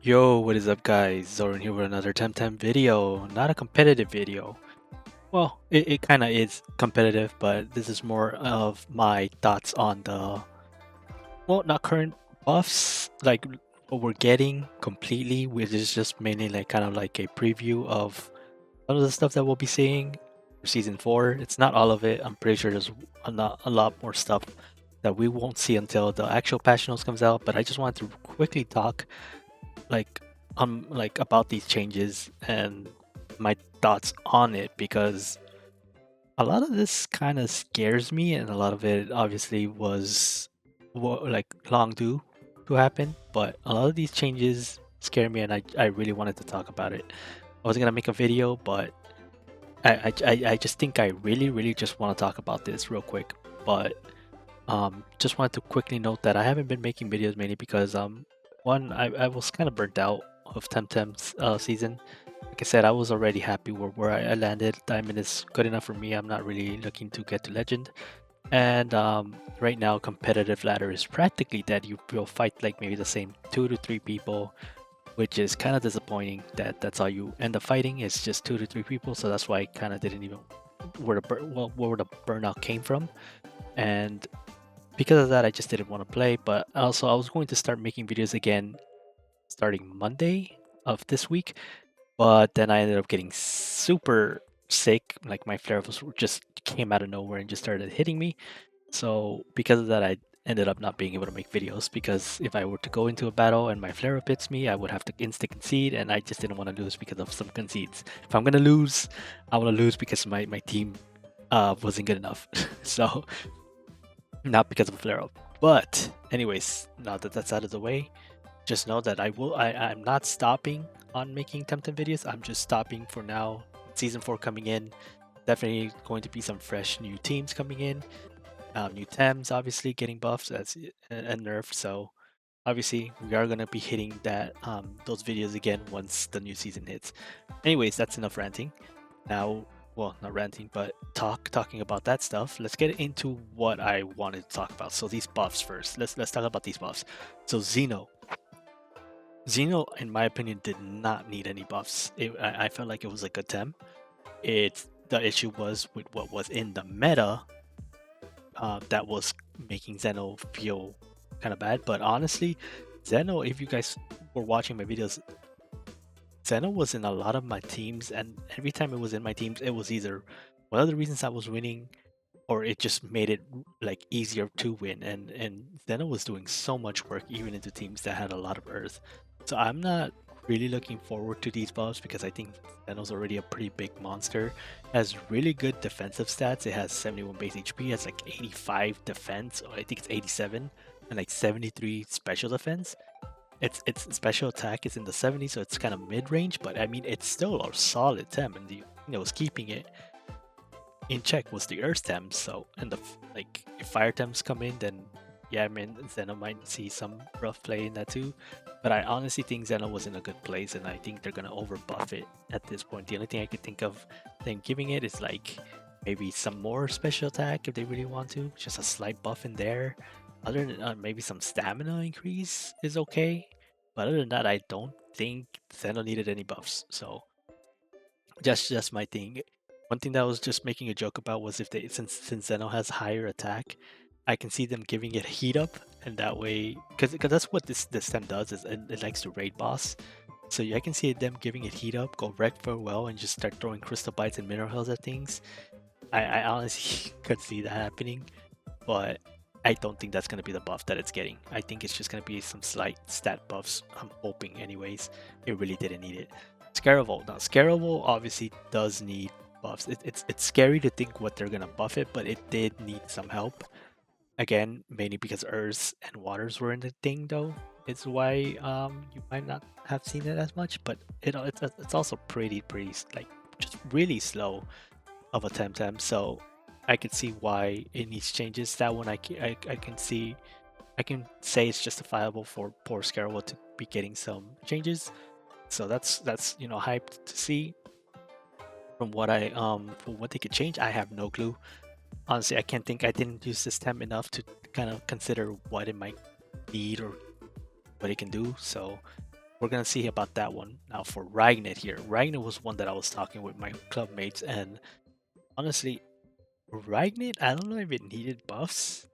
Yo, what is up guys? Zoran here with another Temtem video. Not a competitive video. Well, it kind of is competitive, but this is more of my thoughts on not current buffs, like what we're getting completely, which is just mainly like kind of like a preview of some of the stuff that we'll be seeing for Season 4. It's not all of it. I'm pretty sure there's a lot more stuff that we won't see until the actual patch notes comes out, but I just wanted to quickly talk like like about these changes and my thoughts on it because a lot of this kind of scares me and a lot of it obviously was like long due to happen, but a lot of these changes scare me and I really wanted to talk about it. I wasn't gonna make a video, but I just think I really just want to talk about this real quick. But just wanted to quickly note that I haven't been making videos mainly because one, I was kind of burnt out of Temtem's season. Like I said, I was already happy where I landed. Diamond is good enough for me. I'm not really looking to get to Legend. And right now, competitive ladder is practically dead. You'll fight like maybe the same 2 to 3 people, which is kind of disappointing. That's all you end up fighting is just 2 to 3 people. So that's why I kind of didn't even where the burnout came from. And because of that, I just didn't want to play. But also, I was going to start making videos again starting Monday of this week. But then I ended up getting super sick. Like my flare ups just came out of nowhere and just started hitting me. So because of that, I ended up not being able to make videos because if I were to go into a battle and my flare up hits me, I would have to insta concede, and I just didn't want to lose because of some concedes. If I'm gonna lose, I want to lose because my team wasn't good enough. So not because of a flare up. But anyways, now that that's out of the way, just know that I'm not stopping on making Temtem videos. I'm just stopping for now. Season 4 coming in. Definitely going to be some fresh new teams coming in. New Tems obviously getting buffs and nerfs. So obviously we are gonna be hitting that those videos again once the new season hits. Anyways, that's enough ranting. Now, well, not ranting, but talking about that stuff. Let's get into what I wanted to talk about. So these buffs first. Let's talk about these buffs. So Xeno, in my opinion, did not need any buffs. I felt like it was a good temp. The issue was with what was in the meta that was making Xeno feel kind of bad. But honestly, Xeno, if you guys were watching my videos, Xeno was in a lot of my teams, and every time it was in my teams, it was either one of the reasons I was winning, or it just made it like easier to win. And Xeno was doing so much work even into teams that had a lot of Earth. So I'm not really looking forward to these buffs because I think Xeno's already a pretty big monster. It has really good defensive stats. It has 71 base HP, it has like 85 defense, or I think it's 87, and like 73 special defense. Its special attack is in the 70s, so it's kind of mid range, but I mean it's still a solid temp, and was keeping it in check was the Earth Temps. So and like if Fire Temps come in, then yeah, I mean Zeno might see some rough play in that too. But I honestly think Zeno was in a good place, and I think they're gonna overbuff it at this point. The only thing I could think of them giving it is like maybe some more special attack if they really want to, just a slight buff in there. Other than maybe some stamina increase is okay, but other than that, I don't think Zeno needed any buffs. So just my thing. One thing that I was just making a joke about was if they since Zeno has higher attack, I can see them giving it heat up, and that way, because that's what this stem does is it likes to raid boss. So I can see them giving it heat up, go wreck for well, and just start throwing crystal bites and mineral heals at things. I honestly could see that happening, but I don't think that's gonna be the buff that it's getting. I think it's just gonna be some slight stat buffs. I'm hoping, anyways. It really didn't need it. Scarable. Now, Scarable obviously does need buffs. It's scary to think what they're gonna buff it, but it did need some help. Again, mainly because Earths and Waters were in the thing, though. It's why you might not have seen it as much, but it's also pretty like just really slow of a Temtem. So I could see why it needs changes. That one I can see. I can say it's justifiable for poor Scarable to be getting some changes. So that's hyped to see. From what from what they could change, I have no clue. Honestly, I can't think. I didn't use this temp enough to kind of consider what it might need or what it can do. So we're gonna see about that one. Now for Ragnet here. Ragnet was one that I was talking with my club mates, and honestly, Ragnet, I don't know if it needed buffs,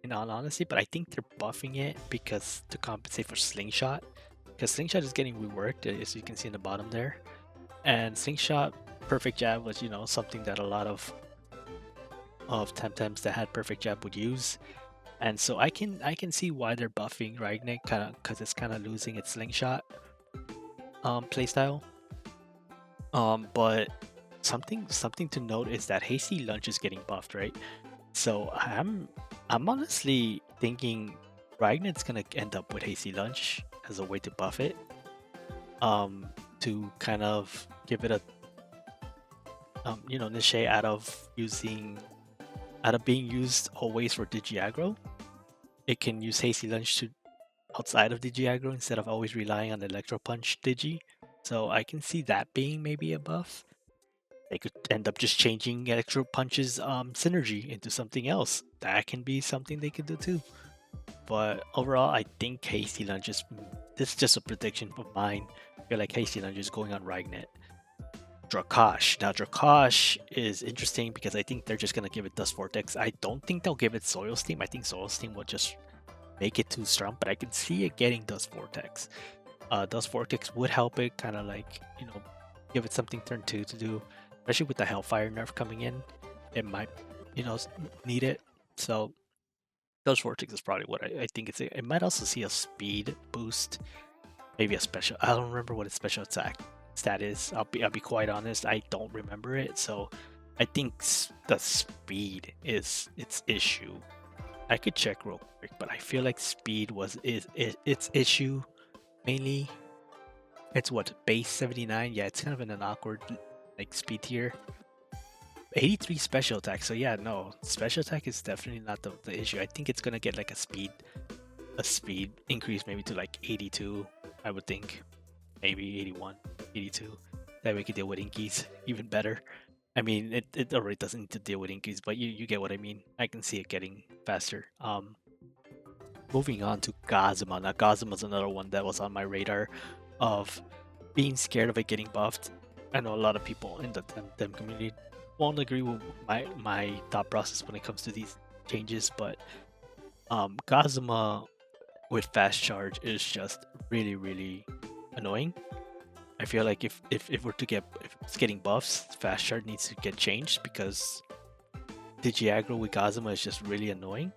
in all honesty, but I think they're buffing it because to compensate for Slingshot. Because Slingshot is getting reworked, as you can see in the bottom there. And Slingshot Perfect Jab was, something that a lot of Temtems that had Perfect Jab would use. And so I can see why they're buffing Ragnet, kind of because it's kind of losing its Slingshot playstyle. But something to note is that Hasty Lunge is getting buffed, right? So I'm honestly thinking Ragnet's gonna end up with Hasty Lunge as a way to buff it. To kind of give it a niche out of being used always for Digi aggro. It can use Hasty Lunge to outside of Digi aggro instead of always relying on Electro Punch Digi. So I can see that being maybe a buff. They could end up just changing Electro Punch's synergy into something else. That can be something they could do too. But overall, I think Hasty Lunge is... This is just a prediction of mine. I feel like Hasty Lunge is going on Ragnet. Dracosh. Now, Dracosh is interesting because I think they're just going to give it Dust Vortex. I don't think they'll give it Soil Steam. I think Soil Steam will just make it too strong, but I can see it getting Dust Vortex. Dust Vortex would help it kind of like, give it something turn 2 to do. Especially with the Hellfire nerf coming in, it might, need it. So Dust Vortex is probably what I think it's. It might also see a speed boost, maybe a special. I don't remember what its special attack stat is. I'll be quite honest. I don't remember it. So I think the speed is its issue. I could check real quick, but I feel like speed is its issue mainly. It's what, base 79? Yeah, it's kind of in an awkward like speed tier. 83 special attack. So yeah, no, special attack is definitely not the issue. I think it's gonna get like a speed increase maybe to like 82. I would think maybe 81, 82. That we could deal with Inkies even better. I mean, it already doesn't need to deal with Inkies, but you get what I mean. I can see it getting faster. Moving on to Gazuma. Now Gazuma's another one that was on my radar of being scared of it getting buffed. I know a lot of people in the Temtem community won't agree with my thought process when it comes to these changes, but Gazuma with fast charge is just really, really annoying. I feel like if it's getting buffs, fast charge needs to get changed because Digi aggro with Gazuma is just really annoying.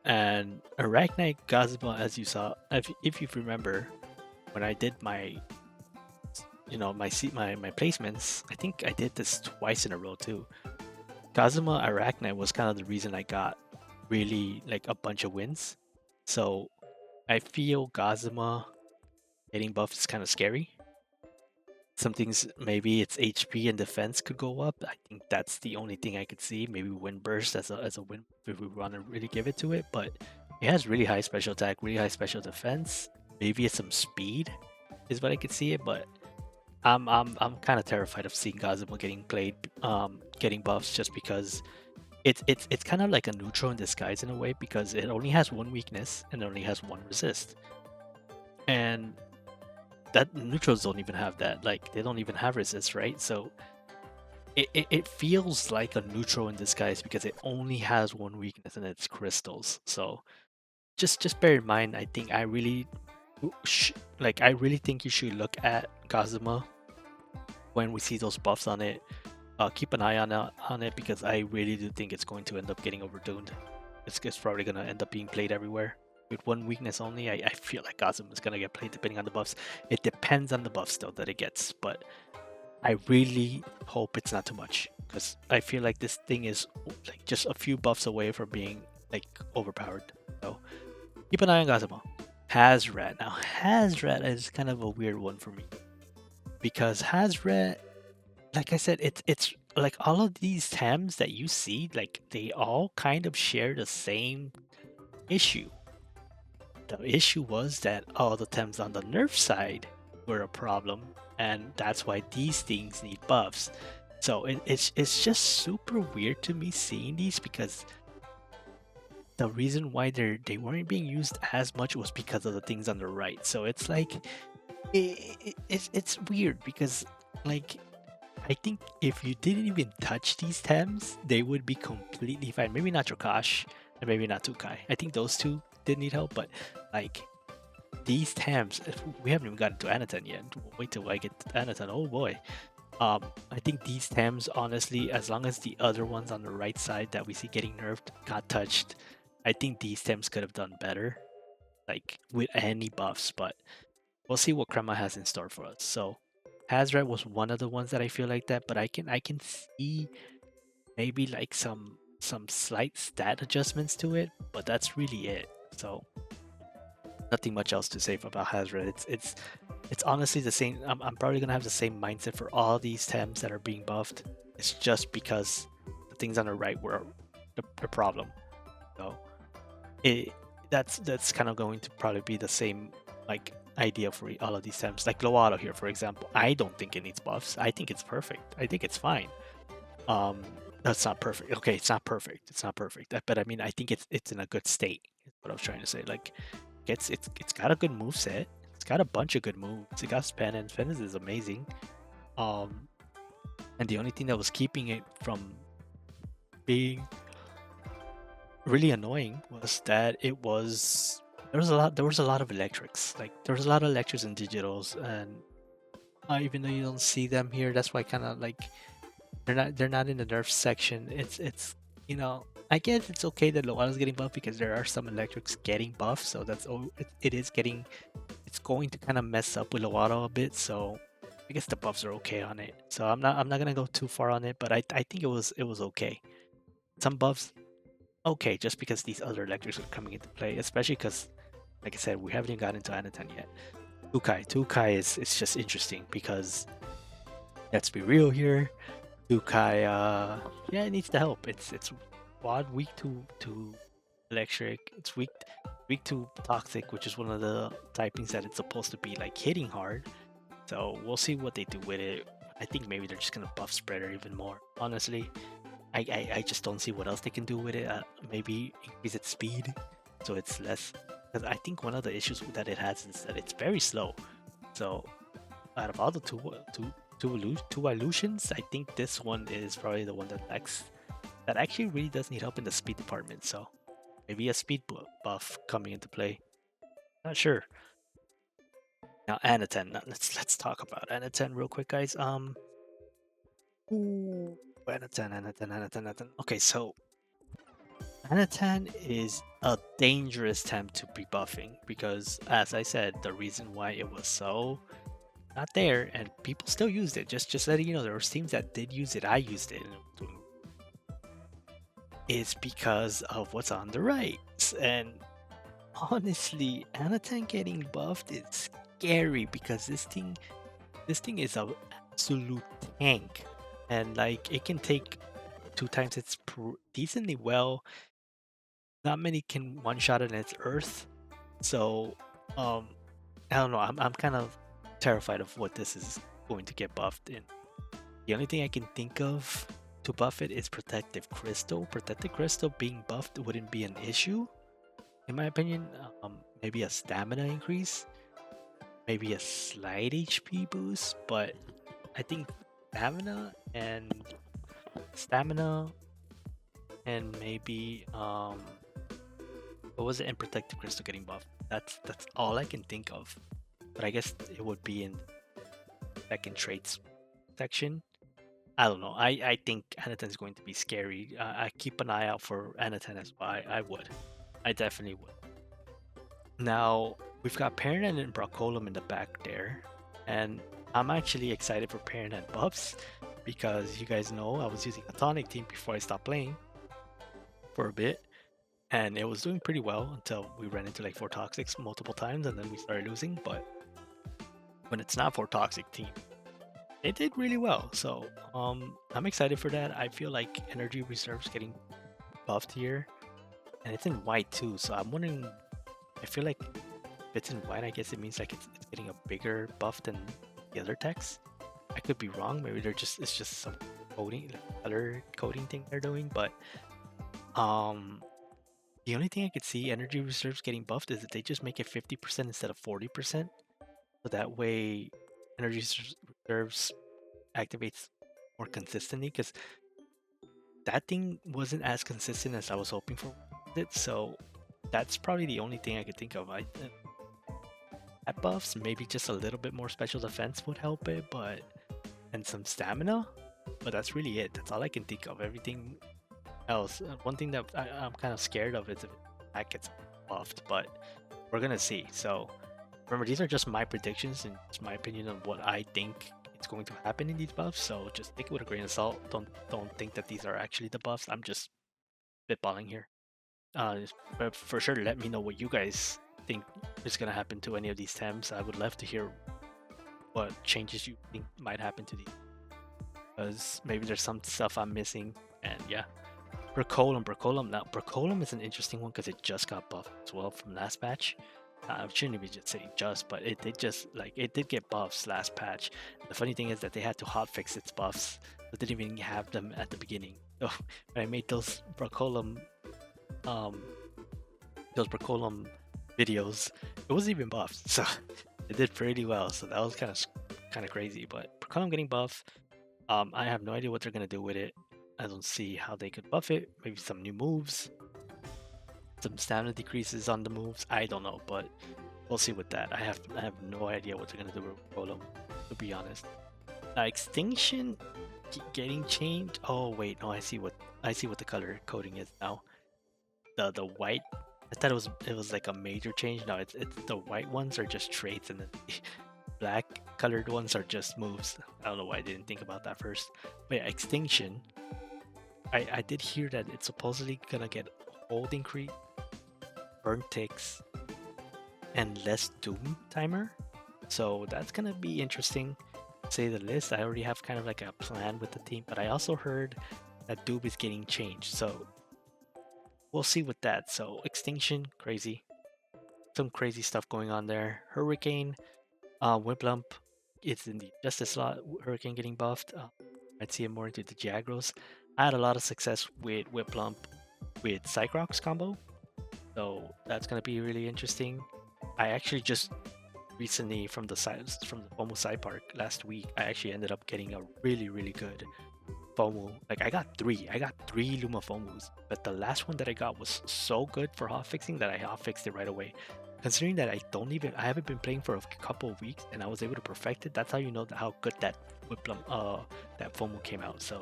And Arachnite Gazuma, as you saw, if you remember, when I did my my placements, I think I did this twice in a row too. Gazuma Arachnite was kind of the reason I got really like a bunch of wins. So I feel Gazuma getting buffed is kind of scary. Some things, maybe its HP and defense could go up. I think that's the only thing I could see. Maybe Wind Burst as a win if we want to really give it to it. But it has really high special attack, really high special defense. Maybe it's some speed is what I could see it, but I'm kind of terrified of seeing Gazuma getting buffs just because it's kind of like a neutral in disguise in a way because it only has one weakness and it only has one resist. And that neutrals don't even have that. Like they don't even have resist, right? So it feels like a neutral in disguise because it only has one weakness and it's crystals. So just bear in mind. I think I really think you should look at Gazuma when we see those buffs on it. Keep an eye on it because I really do think it's going to end up getting overtuned. It's probably going to end up being played everywhere. With one weakness only, I feel like Gazuma is going to get played depending on the buffs. It depends on the buffs though that it gets, but I really hope it's not too much because I feel like this thing is like just a few buffs away from being like overpowered. So keep an eye on Gazuma. Hazrat. Now Hazrat is kind of a weird one for me because Hazrat, like I said, it's like all of these Tems that you see, like they all kind of share the same issue. The issue was that all the Tems on the nerf side were a problem, and that's why these things need buffs. So it's just super weird to me seeing these because the reason why they weren't being used as much was because of the things on the right. So it's like It's weird because like I think if you didn't even touch these Tems, they would be completely fine. Maybe not Jokash, and maybe not Tukai. I think those two did need help, but like these Tems, we haven't even gotten to Anatan yet. Wait till I get to Anatan. Oh boy. I think these Tems, honestly, as long as the other ones on the right side that we see getting nerfed got touched, I think these Tems could have done better, like with any buffs. But we'll see what Krema has in store for us. So Hazrat was one of the ones that I feel like that, but I can see maybe like some slight stat adjustments to it, but that's really it. So nothing much else to say about Hazrat. It's honestly the same. I'm probably gonna have the same mindset for all these Tems that are being buffed. It's just because the things on the right were the problem. So it that's kind of going to probably be the same like idea for all of these Tems. Like Loato here, for example. I don't think it needs buffs. I think it's perfect. I think it's fine. Um, that's not perfect. Okay, it's not perfect. It's not perfect. But I mean, I think it's in a good state. Is what I was trying to say. Like, it's got a good move set. It's got a bunch of good moves. It got Spen, and Spen is amazing. Um, and the only thing that was keeping it from being really annoying was that there was a lot of electrics. Like there was a lot of electrics and digitals, and even though you don't see them here, that's why kind of like they're not in the nerf section. It's I guess it's okay that Loana's getting buffed because there are some electrics getting buffed, so it is getting it's going to kind of mess up with Loana a bit. So I guess the buffs are okay on it. So I'm not gonna go too far on it, but I think it was okay. Some buffs okay just because these other electrics are coming into play, especially because like I said we haven't even gotten into Anatan yet. Tukai is it's just interesting because let's be real here. Tukai, yeah, it needs the help. It's quad weak to electric. It's weak to toxic, which is one of the typings that it's supposed to be like hitting hard. So we'll see what they do with it. I think maybe they're just gonna buff spreader even more. Honestly, I just don't see what else they can do with it. Maybe increase its speed so it's less. Because I think one of the issues that it has is that it's very slow. So out of all the two illusions, I think this one is probably the one that actually really does need help in the speed department. So maybe a speed buff coming into play. Not sure. Now Anaten. Let's talk about Anaten real quick, guys. Ooh, Anaten. Okay, so Anaten is a dangerous temp to be buffing because, as I said, the reason why it was so not there and people still used it. Just letting you know, there were teams that did use it. I used it, and it was doing is because of what's on the right. And honestly, Anatan getting buffed is scary because this thing is a absolute tank, and like it can take two times its decently well. Not many can one shot it in its earth, so um, I don't know. I'm kind of terrified of what this is going to get buffed in. The only thing I can think of to buff it is Protective Crystal. Protective Crystal being buffed wouldn't be an issue, in my opinion. Maybe a stamina increase, maybe a slight HP boost, but I think stamina and stamina and maybe what was it in Protective Crystal getting buffed? That's all I can think of. But I guess it would be in second traits section. I don't know. I think Anaten is going to be scary. I keep an eye out for Anaten as well. I would. I definitely would. Now, we've got Paranet and Brocolum in the back there. And I'm actually excited for Paranet buffs because you guys know I was using a tonic team before I stopped playing for a bit. And it was doing pretty well until we ran into like 4 toxics multiple times and then we started losing. But when it's not 4 toxic team, it did really well. So I'm excited for that. I feel like energy reserves getting buffed here. And it's in white too. So I'm wondering, I feel like if it's in white, I guess it means like it's getting a bigger buff than the other techs. I could be wrong. Maybe it's just some coding, like color coding thing they're doing. But um, the only thing I could see energy reserves getting buffed is that they just make it 50% instead of 40%. so that way energy reserves activates more consistently. Because that thing wasn't as consistent as I was hoping for it. So that's probably the only thing I could think of. At buffs, maybe just a little bit more special defense would help it, but and some stamina. But that's really it. That's all I can think of. Everything else, one thing that I'm kind of scared of is if that gets buffed, but we're gonna see. So remember, these are just my predictions and just my opinion on what I think it's going to happen in these buffs. So just take it with a grain of salt. Don't think that these are actually the buffs. I'm just spitballing here. But for sure, let me know what you guys think is gonna happen to any of these Tems. I would love to hear what changes you think might happen to these, because maybe there's some stuff I'm missing. And yeah, Bracolum. Now, Bracolum is an interesting one because it just got buffed as well from last patch. I shouldn't even just say just, but it did just like it did get buffs last patch. The funny thing is that they had to hotfix its buffs, but didn't even have them at the beginning. So when I made um, those Bracolum videos, it wasn't even buffed, so it did pretty well. So that was kind of crazy. But Bracolum getting buff, I have no idea what they're gonna do with it. I don't see how they could buff it. Maybe some new moves, some stamina decreases on the moves. I don't know, but we'll see with that. I have no idea what they're gonna do with Golem, to be honest. Extinction getting changed. Oh wait, no, I see what the color coding is now. The white. I thought it was like a major change. No, it's the white ones are just traits, and the black colored ones are just moves. I don't know why I didn't think about that first. But yeah, extinction. I did hear that it's supposedly gonna get hold increase, burn ticks, and less doom timer. So that's gonna be interesting, to say the least. I already have kind of like a plan with the team, but I also heard that doom is getting changed. So we'll see with that. So extinction, crazy. Some crazy stuff going on there. Hurricane, Whiplump, it's in the Justice slot. Hurricane getting buffed. I'd see it more into the Jagros. I had a lot of success with Whiplump with Cycrox combo, so that's gonna be really interesting. I actually just recently from the FOMO side park last week, I actually ended up getting a really good FOMO. Like I got three Luma FOMOs, but the last one that I got was so good for hotfixing that I hotfixed it right away. Considering that I haven't been playing for a couple of weeks and I was able to perfect it, that's how you know how good that that FOMO came out. So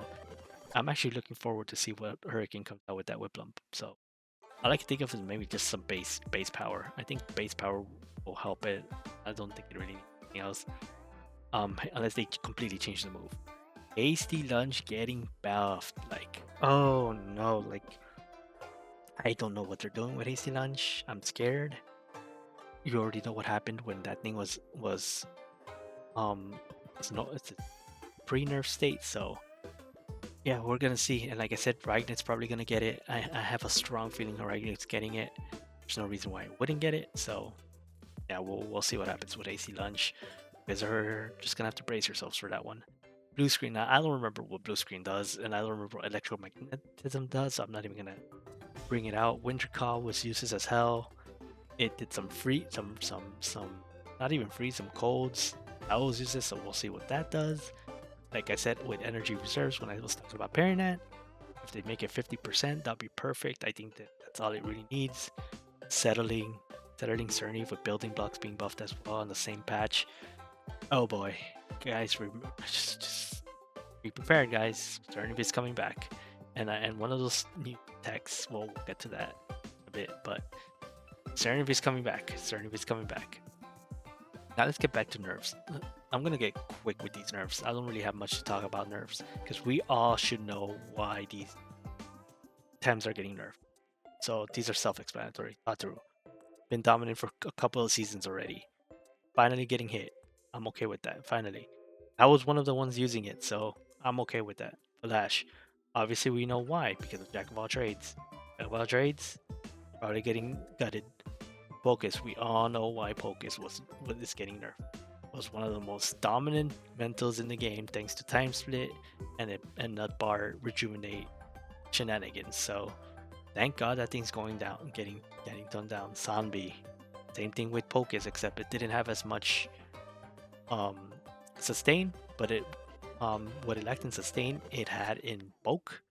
I'm actually looking forward to see what Hurricane comes out with that Whiplump. So I like to think of it as maybe just some base power. I think base power will help it. I don't think it really needs anything else. Unless they completely change the move. Hasty lunge getting buffed. Like, oh no, like I don't know what they're doing with hasty lunge. I'm scared. You already know what happened when that thing was it's a pre-nerf state, so yeah, we're gonna see. And like I said, Ragnit's probably gonna get it. I have a strong feeling Ragnit's getting it. There's no reason why I wouldn't get it. So yeah, we'll see what happens with AC Lunge. You guys are just gonna have to brace yourselves for that one. Blue screen. Now, I don't remember what blue screen does, and I don't remember what electromagnetism does. So I'm not even gonna bring it out. Winter Call was useless as hell. It did some not even free, some colds. That was useless, so we'll see what that does. Like I said, with energy reserves, when I was talking about Parinat, if they make it 50%, that'd be perfect. I think that's all it really needs. Settling Cerny with building blocks being buffed as well on the same patch. Oh boy, guys, just be prepared, guys. Cerny is coming back, and one of those new techs. We'll get to that a bit, but Cerny is coming back. Cerny is coming back. Now let's get back to nerfs. I'm gonna get quick with these nerfs. I don't really have much to talk about nerfs because we all should know why these Tems are getting nerfed. So these are self-explanatory. Ataru, been dominant for a couple of seasons already. Finally getting hit. I'm okay with that. Finally, I was one of the ones using it, so I'm okay with that. Flash, obviously we know why, because of Jack of all trades. Jack of all trades, probably getting gutted. Focus, we all know why Focus was getting nerfed. Was one of the most dominant mentals in the game thanks to time split and nut bar rejuvenate shenanigans. So thank God that thing's going down, getting done down. Sanbi, same thing with Focus, except it didn't have as much um, sustain, but what it lacked in sustain, it had in bulk,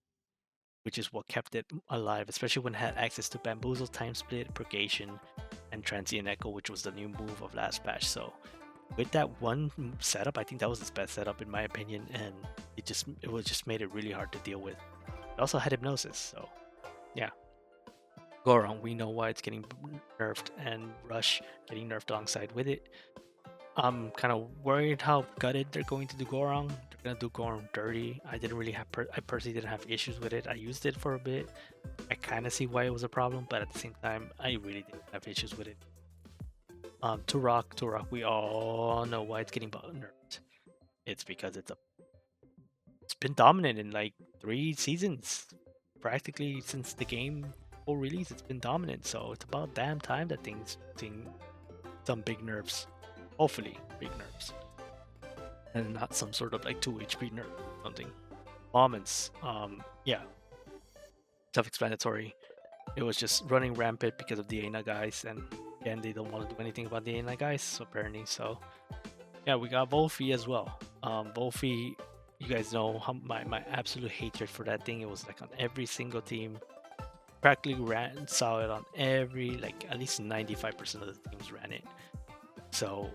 which is what kept it alive, especially when it had access to Bamboozle, Time Split, Purgation, and Transient Echo, which was the new move of last patch. So with that one setup, I think that was its best setup in my opinion, and it was just made it really hard to deal with. It also had Hypnosis, so yeah. Goron, we know why it's getting nerfed, and Rush getting nerfed alongside with it. I'm kind of worried how gutted they're going to do Goron. They're gonna do Goron dirty. I didn't really have, I personally didn't have issues with it. I used it for a bit. I kind of see why it was a problem, but at the same time, I really didn't have issues with it. Turok, we all know why it's getting nerfed. It's because it's been dominant in like 3 seasons, practically since the game full release. It's been dominant, so it's about damn time that things seeing some big nerfs. Hopefully, big nerfs, and not some sort of like 2 HP nerf or something. Moments, yeah, self-explanatory. It was just running rampant because of the Aina guys, and again, they don't want to do anything about the Aina guys, apparently. So, yeah, we got Volfi as well. Volfi, you guys know how my absolute hatred for that thing. It was like on every single team. Practically saw it on every, like at least 95% of the teams ran it. So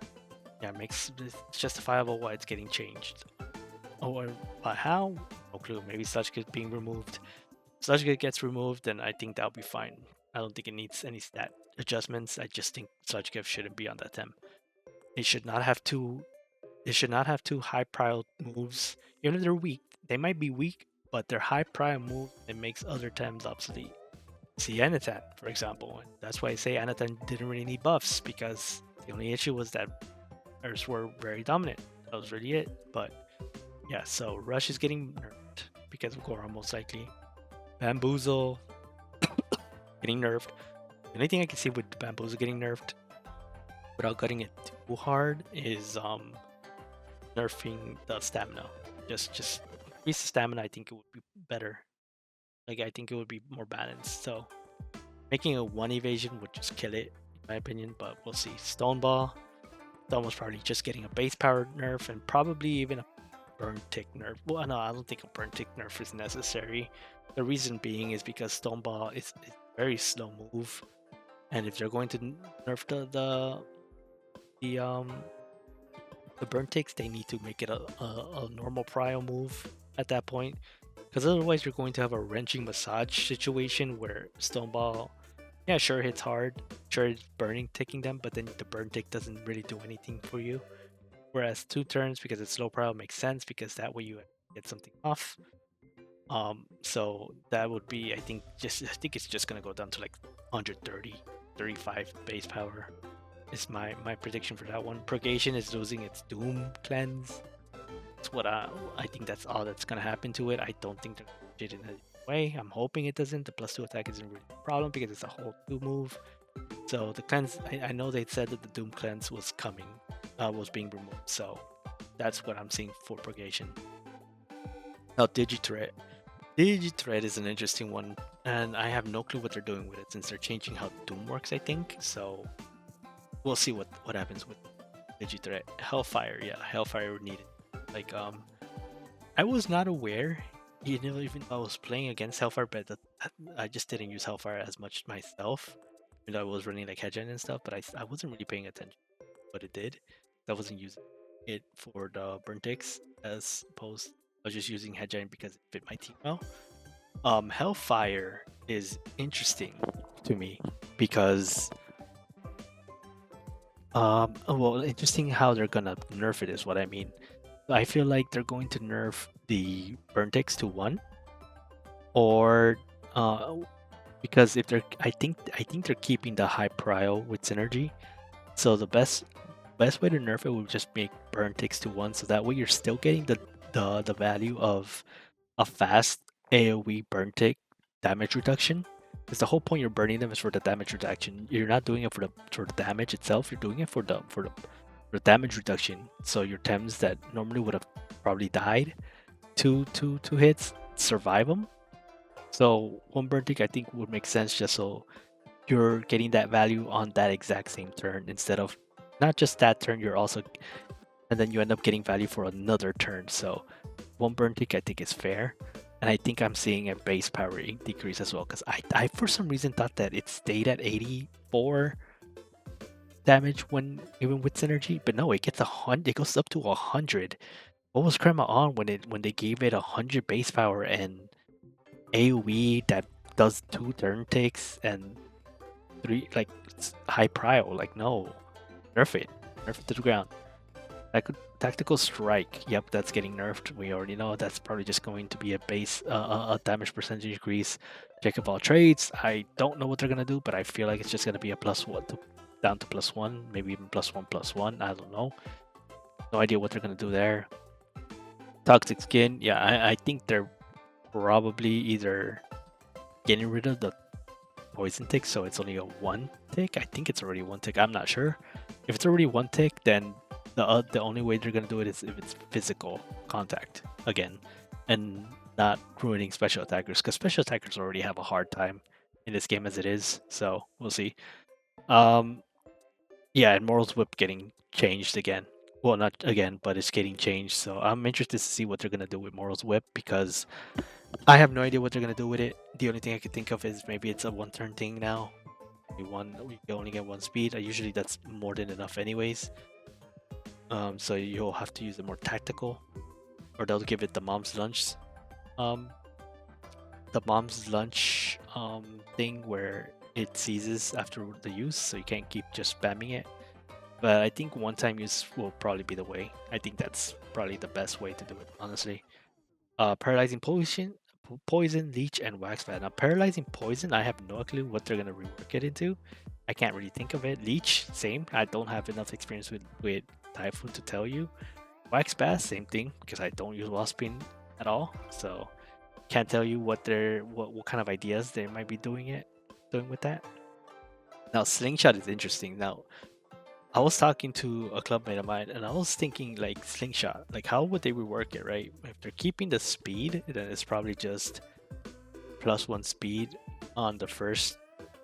yeah, it's justifiable why it's getting changed. Or by how? No clue. Maybe Sludge Kit being removed. Sludge Kit gets removed, then I think that'll be fine. I don't think it needs any stat adjustments. I just think Sludge Gift shouldn't be on that Tem. It should not have two. It should not have 2 high prio moves. Even if they're weak, they might be weak, but they're high prio move that makes other Tems obsolete. See Anatan, for example. And that's why I say Anatan didn't really need buffs, because the only issue was that Nerfs were very dominant. That was really it. But yeah, so Rush is getting nerfed because of Goron, most likely. Bamboozle getting nerfed. The only thing I can see with Bamboozle getting nerfed without cutting it too hard is nerfing the stamina. Just increase the stamina. I think it would be better. Like, I think it would be more balanced. So making a 1 evasion would just kill it, in my opinion. But we'll see. Stone Ball. Stone was probably just getting a base power nerf, and probably even a burn tick nerf. Well, no, I don't think a burn tick nerf is necessary. The reason being is because Stone Ball is a very slow move, and if they're going to nerf the burn ticks, they need to make it a normal prio move at that point, because otherwise you're going to have a wrenching massage situation where Stone Ball, yeah, sure hits hard, sure it's burning ticking them, but then the burn tick doesn't really do anything for you. Whereas 2 turns, because it's slow prio, makes sense, because that way you get something off. So that would be, I think it's just gonna go down to like 130, 35 base power. Is my prediction for that one. Purgation is losing its Doom cleanse. That's what I think that's all that's gonna happen to it. I don't think they're gonna change it in any way. I'm hoping it doesn't. The +2 attack isn't really a problem because it's a whole 2 move. So the cleanse, I know they said that the Doom cleanse was coming, was being removed. So that's what I'm seeing for Purgation. Now Digiturret. Digiturret is an interesting one, and I have no clue what they're doing with it since they're changing how Doom works, I think. So we'll see what happens with Digiturret. Hellfire, yeah, Hellfire needed. Like, I was not aware, even though I was playing against Hellfire, but I just didn't use Hellfire as much myself. Even though I was running like Hedgen and stuff, but I wasn't really paying attention to what it did. I wasn't using it for the burn ticks as opposed. I was just using Hedgen because it fit my team well. Hellfire is interesting to me because well, interesting how they're gonna nerf it is what I mean. I feel like they're going to nerf the burn ticks to 1, or because if they're, I think they're keeping the high prio with synergy. So the best way to nerf it would just make burn ticks to 1, so that way you're still getting the value of a fast AoE burn tick damage reduction. Because the whole point you're burning them is for the damage reduction. You're not doing it for the damage itself. You're doing it for the damage reduction. So your Tems that normally would have probably died two hits survive them. So 1 burn tick I think would make sense, just so you're getting that value on that exact same turn, instead of not just that turn, you're also and then you end up getting value for another turn. So one burn tick I think is fair. And I think I'm seeing a base power decrease as well, because I for some reason thought that it stayed at 84 damage when even with synergy, but no, it gets 100. It goes up to 100. What was Crema on when they gave it 100 base power and AOE that does 2 turn takes and 3 like high prio? Like no, nerf it to the ground. Tactical strike. Yep, that's getting nerfed. We already know that's probably just going to be a base a damage percentage increase. Jack of all trades. I don't know what they're gonna do, but I feel like it's just gonna be a +1 down to +1, maybe even +1/+1. I don't know. No idea what they're gonna do there. Toxic skin. Yeah, I think they're probably either getting rid of the poison tick, so it's only a 1 tick. I think it's already 1 tick. I'm not sure. If it's already 1 tick, then the only way they're gonna do it is if it's physical contact again, and not ruining special attackers, because special attackers already have a hard time in this game as it is. So we'll see. Yeah, and Moral's Whip getting changed again. Well, not again, but it's getting changed. So I'm interested to see what they're gonna do with Moral's Whip, because I have no idea what they're gonna do with it. The only thing I could think of is maybe it's a 1-turn thing now. We only get 1 speed. Usually that's more than enough anyways. So you'll have to use it more tactical, or they'll give it the mom's lunch. The mom's lunch thing where it seizes after the use, so you can't keep just spamming it. But I think one-time use will probably be the way. I think that's probably the best way to do it, honestly. Paralyzing poison, leech, and wax pad. Now, paralyzing poison, I have no clue what they're gonna rework it into. I can't really think of it. Leech, same. I don't have enough experience with Typhoon to tell you. Wax pad, same thing, because I don't use Waspin at all, so can't tell you what kind of ideas they might be doing with that. Now, slingshot is interesting. Now, I was talking to a clubmate of mine, and I was thinking, like, slingshot, like, how would they rework it, right? If they're keeping the speed, then it's probably just +1 speed on the first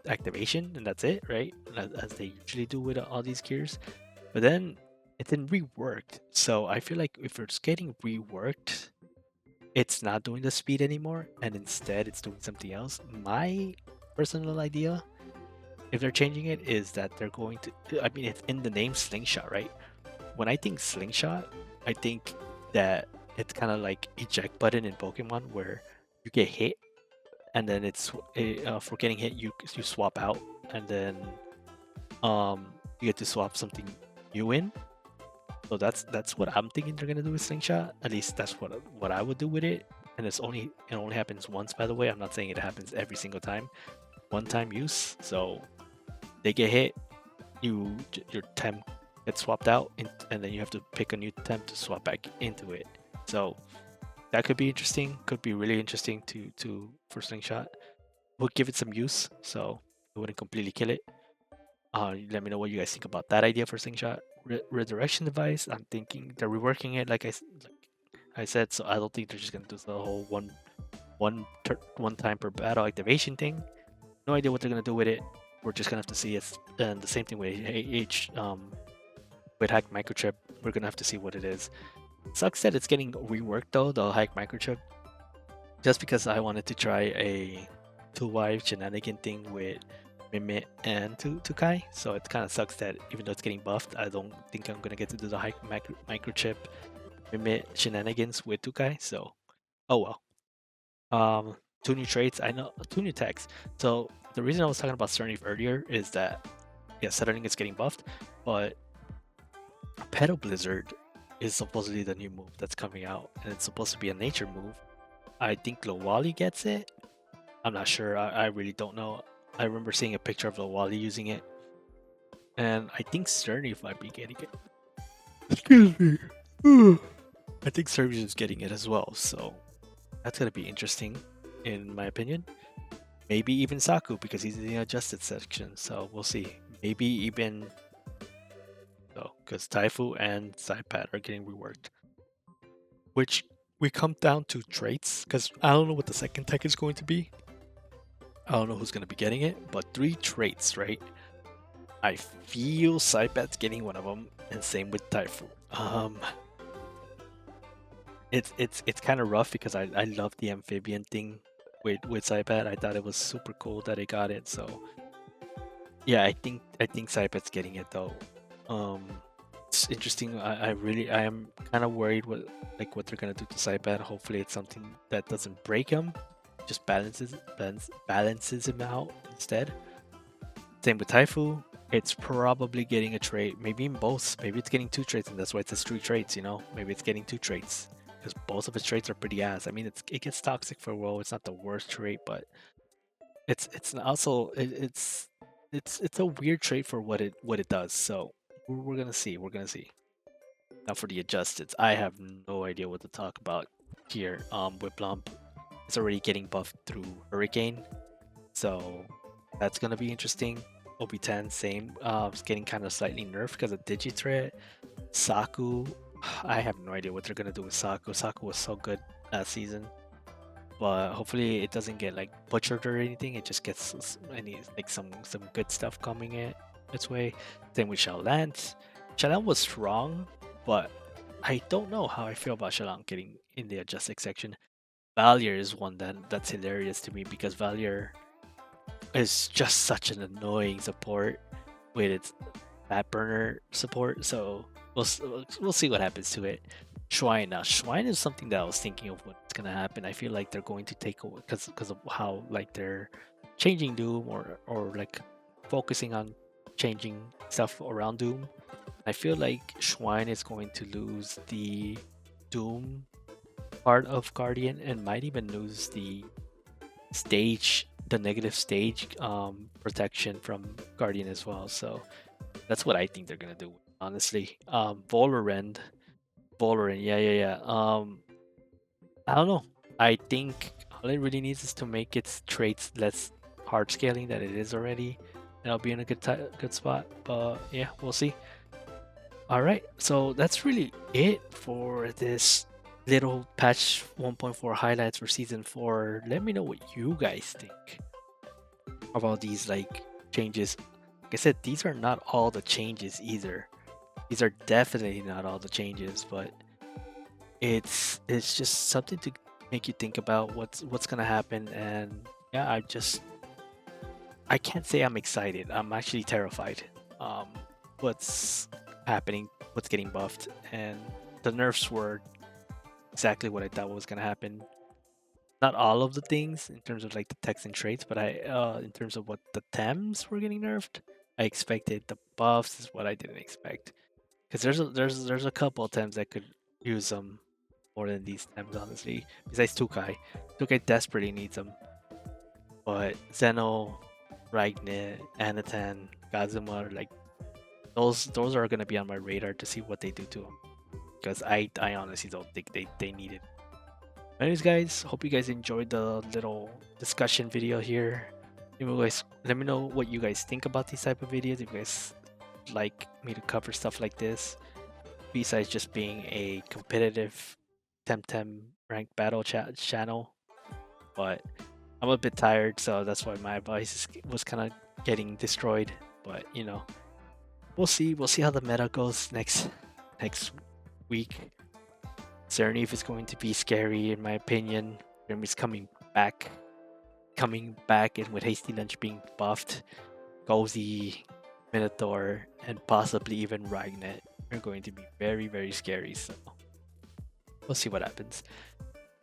activation, and that's it, right? As they usually do with all these gears. But then it's been reworked, so I feel like if it's getting reworked, it's not doing the speed anymore, and instead it's doing something else. My personal idea, if they're changing it, is that they're going to, I mean, it's in the name slingshot, right? When I think slingshot, I think that it's kind of like eject button in Pokemon, where you get hit, and then it's for getting hit, you swap out, and then you get to swap something new in. So that's what I'm thinking they're gonna do with slingshot. At least that's what I would do with it. And it only happens once, by the way. I'm not saying it happens every single time. 1-time use. So they get hit, your temp gets swapped out, and then you have to pick a new temp to swap back into it. So that could be interesting. Could be really interesting for slingshot. Would give it some use, so it wouldn't completely kill it. Let me know what you guys think about that idea for slingshot. Redirection device, I'm thinking they're reworking it, like I said, so I don't think they're just gonna do the whole one time per battle activation thing. No idea what they're gonna do with it. We're just gonna have to see it. And the same thing with with hack microchip. We're gonna have to see what it is. Sucks that it's getting reworked though, the hack microchip, just because I wanted to try a 2-wife shenanigan thing with Mimit and Tukai, so it kind of sucks that even though it's getting buffed, I don't think I'm gonna get to do the high microchip Mimit shenanigans with Tukai. So, oh well. 2 new traits. I know 2 new techs. So the reason I was talking about Sternif earlier is that yeah, Settling is getting buffed, but Petal Blizzard is supposedly the new move that's coming out, and it's supposed to be a nature move. I think Lowali gets it. I'm not sure. I really don't know. I remember seeing a picture of Lowali using it, and I think Sternif might be getting it. Excuse me. I think Sternif is getting it as well, so that's gonna be interesting, in my opinion. Maybe even Saku, because he's in the adjusted section, so we'll see. Maybe even because Taifu and Saipat are getting reworked, which we come down to traits, because I don't know what the second tech is going to be. I don't know who's going to be getting it, but 3 traits, right? I feel Saipat's getting one of them. and same with Typhoon. It's kind of rough because I love the amphibian thing with Cypad. I thought it was super cool that it got it. So yeah, I think Cypad's getting it though. Um, it's interesting. I am kind of worried what they're gonna do to Cypad. Hopefully it's something that doesn't break him, just balances him out instead. Same with Taifu. It's probably getting a trait, maybe in both. Maybe it's getting two traits, and that's why it says three traits. You know, maybe it's getting two traits because both of its traits are pretty ass. I mean, it gets toxic for a while. It's not the worst trait, but it's also it's a weird trait for what it does. So we're gonna see. We're gonna see. Now for the adjusteds, I have no idea what to talk about here. With Blump, it's already getting buffed through Hurricane, so that's gonna be interesting. OB10, same. It's getting kind of slightly nerfed because of Digithreat. Saku, I have no idea what they're gonna do with Saku. Saku was so good last season, but hopefully it doesn't get like butchered or anything. It just gets some good stuff coming its way. Same with Xiaolan. Xiaolan was strong, but I don't know how I feel about Xiaolan getting in the adjusted section. Valier is one that's hilarious to me because Valier is just such an annoying support with its fat burner support. So we'll see what happens to it. Shrine, now Shrine is something that I was thinking of what's gonna happen. I feel like they're going to take over because of how like they're changing Doom or like focusing on changing stuff around Doom. I feel like Shrine is going to lose the Doom part of Guardian and might even lose the negative stage protection from Guardian as well. So that's what I think they're gonna do, honestly. Valorant, yeah. I don't know. I think all it really needs is to make its traits less hard scaling than it is already, and I'll be in a good spot. But yeah, we'll see. All right, so that's really it for this little patch 1.4 highlights for season 4. Let me know what you guys think about these like changes. Like I said, these are not all the changes either. These are definitely not all the changes, but it's just something to make you think about what's gonna happen. And yeah, I can't say I'm excited. I'm actually terrified. What's happening, what's getting buffed, and the nerfs were exactly what I thought was gonna happen. Not all of the things in terms of like the text and traits, but in terms of what the Thems were getting nerfed, I expected. The buffs is what I didn't expect. Because there's a couple of Thems that could use them more than these Thems, honestly. Besides Tukai. Tukai desperately needs them. But Zeno, Ragnit, Anatan, Kazuma, like those are gonna be on my radar to see what they do to them. Because I honestly don't think they need it. Anyways, guys, hope you guys enjoyed the little discussion video here. Let me know what you guys think about these type of videos. If you guys like me to cover stuff like this, besides just being a competitive Temtem ranked battle channel. But I'm a bit tired, so that's why my voice was kind of getting destroyed. But you know, we'll see. We'll see how the meta goes next week. Serenief is going to be scary in my opinion. Jeremy's coming back, and with Hasty Lunch being buffed, Cozy, Minotaur, and possibly even Ragnet are going to be very, very scary. So we'll see what happens.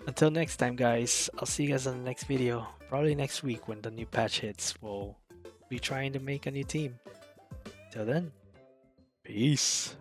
Until next time, guys, I'll see you guys on the next video. Probably next week when the new patch hits. We'll be trying to make a new team. Till then, peace.